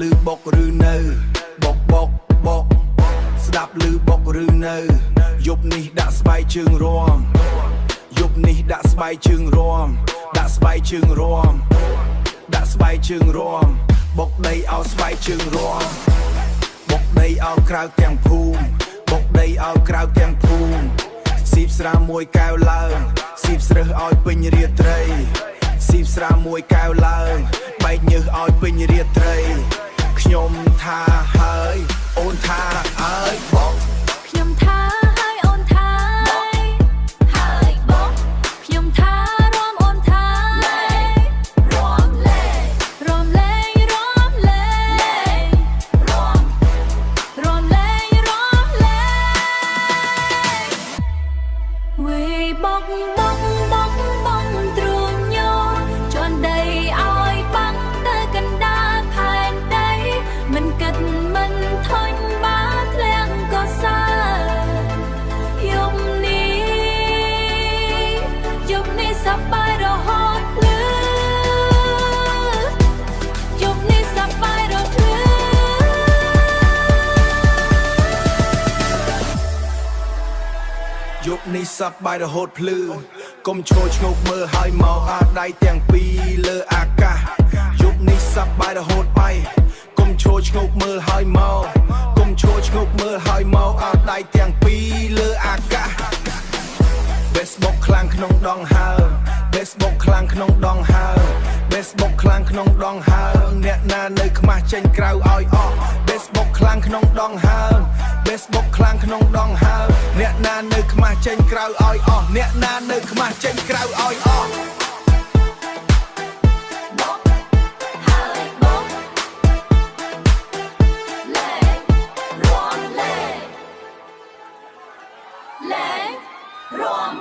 លឺបុកឬនៅបុកស្ដាប់លឺបុកឬនៅយប់នេះដាក់ស្បែកជើងរំយប់នេះដាក់ស្បែកជើងរំដាក់ស្បែកជើងរំដាក់ស្បែកជើងរំបុកដីឲ្យស្បែកជើងរំបុកដីឲ្យក្រៅទាំងភូមិបុកដីឲ្យក្រៅទាំងភូមិស៊ីបស្រាមួយកែវឡើងស៊ីបស្រើសឲ្យពេញរាត្រីស៊ីបស្រាមួយកែវឡើងបែកញើសឲ្យពេញរាត្រីខ្ញុំថាហើយអូនថាអើយបុកខ្ញុំថាហើយអូនថាហើយបុកខ្ញុំថារំអូនថារំលេរំលេរំលេរំរំលេរំលេវីបុកបុកបុកបុកទ្រូងញោជន់ដីឲ្យបាំងទៅកណ្ដាលផែនដីមិនគិតមិនធន់បាធ្លាំងក៏សើយប់នេះសប្បាយរហូតភ្លឺយប់នេះសប្បាយរហូតភ្លឺយប់នេះសប្បាយរហូតភ្លឺកុំឈរឈ្ងោកមើលហើយមកអាដៃទាំងពីរលើអាកាសយប់នេះសប្បាយរហូតបាយកុំឈរឈ្ងោកមើលហើយមកកុំឈរឈ្ងោកមើលហើយមកអាដៃទាំងពីរលើអាកាស Facebook ខ្លាំងក្នុងដងហើម Facebook ខ្លាំងក្នុងដងហើម Facebook ខ្លាំងក្នុងដងហើមអ្នកណានៅខ្មាស់ចេញក្រៅឲ្យអស់ Facebook ខ្លាំងក្នុងដងហើម Facebook ខ្លាំងក្នុងដងហើមអ្នកណានៅខ្មាស់ចេញក្រៅឲ្យអស់អ្នកណានៅខ្មាស់ចេញក្រៅឲ្យអស់រំ